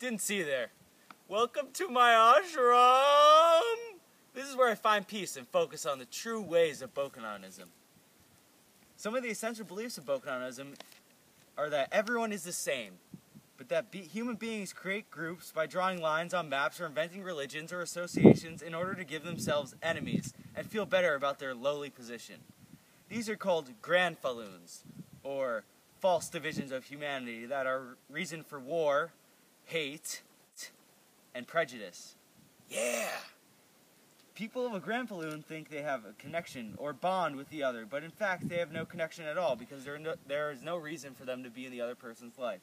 Didn't see you there. Welcome to my ashram! This is where I find peace and focus on the true ways of Bokononism. Some of the essential beliefs of Bokononism are that everyone is the same, but that human beings create groups by drawing lines on maps or inventing religions or associations in order to give themselves enemies and feel better about their lowly position. These are called grand falloons, or false divisions of humanity that are reason for war, hate, and prejudice. Yeah! People of a grand falloon think they have a connection or bond with the other, but in fact they have no connection at all because there is no reason for them to be in the other person's life.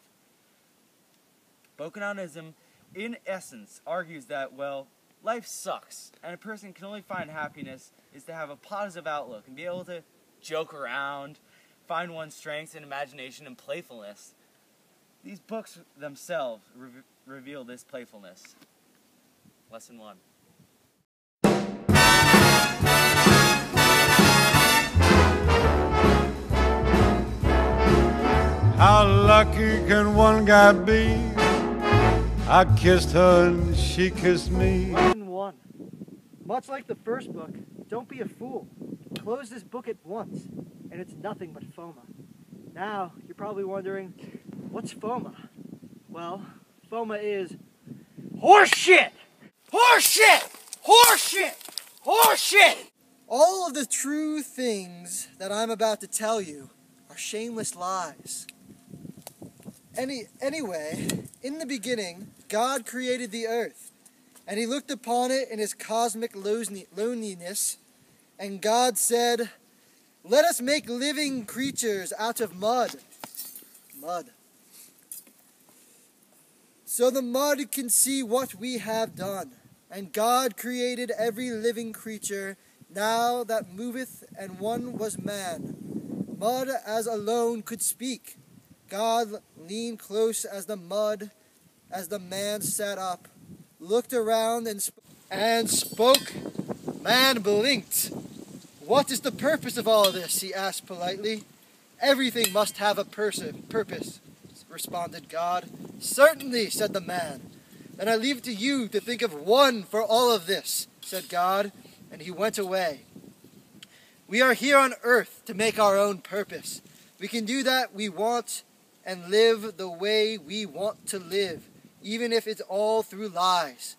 Bokononism, in essence, argues that, well, life sucks, and a person can only find happiness is to have a positive outlook and be able to joke around, find one's strengths in imagination and playfulness. These books themselves reveal this playfulness. Lesson 1. How lucky can one guy be? I kissed her and she kissed me. Lesson 1. Much like the first book, don't be a fool. Close this book at once, and it's nothing but FOMA. Now, you're probably wondering, what's FOMA? Well, FOMA is horseshit! Horseshit! Horseshit! Horseshit! All of the true things that I'm about to tell you are shameless lies. Anyway, in the beginning, God created the earth, and he looked upon it in his cosmic loneliness, and God said, "Let us make living creatures out of mud." Mud. So the mud can see what we have done. And God created every living creature now that moveth, and one was man. Mud as alone could speak. God leaned close as the mud, as the man sat up, looked around and spoke. Man blinked. "What is the purpose of all this?" he asked politely. "Everything must have a purpose," responded God. "Certainly," said the man. "Then I leave it to you to think of one for all of this," said God, and he went away. We are here on earth to make our own purpose. We can do that we want and live the way we want to live, even if it's all through lies.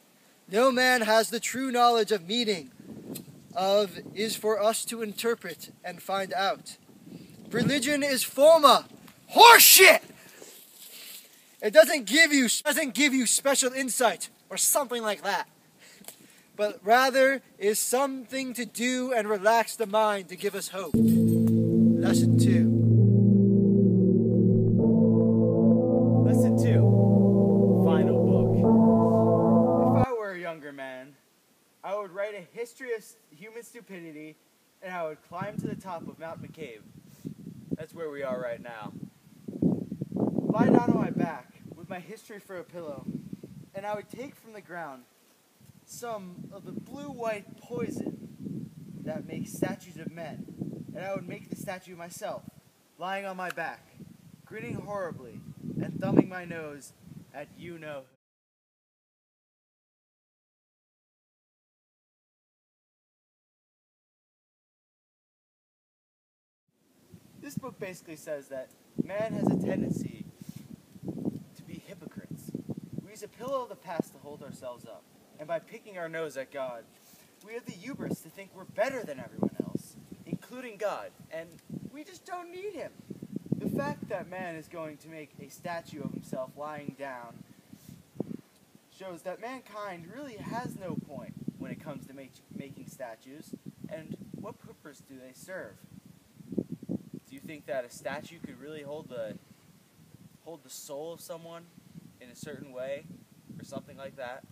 No man has the true knowledge of meaning is for us to interpret and find out. Religion is FOMA. Horseshit! It doesn't give you special insight or something like that, but rather is something to do and relax the mind to give us hope. Lesson 2. Lesson 2. Final book. If I were a younger man, I would write a history of human stupidity, and I would climb to the top of Mount McCabe. That's where we are right now. Lie down on my back with my history for a pillow, and I would take from the ground some of the blue-white poison that makes statues of men, and I would make the statue myself, lying on my back, grinning horribly, and thumbing my nose at you-know. This book basically says that man has a tendency to be hypocrites. We use a pillow of the past to hold ourselves up, and by picking our nose at God, we have the hubris to think we're better than everyone else, including God, and we just don't need him. The fact that man is going to make a statue of himself lying down shows that mankind really has no point when it comes to making statues, and what purpose do they serve? Do you think that a statue could really hold the soul of someone in a certain way, or something like that?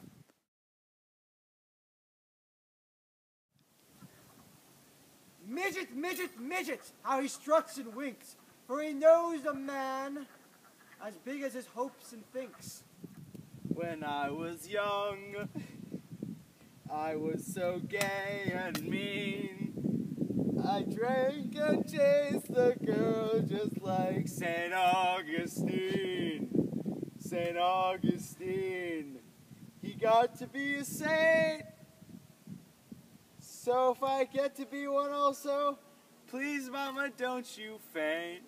Midget, midget, midget, how he struts and winks, for he knows a man as big as his hopes and thinks. When I was young, I was so gay and mean. I drank and chased the girl just like St. Augustine. St. Augustine. He got to be a saint. So if I get to be one also, please, Mama, don't you faint.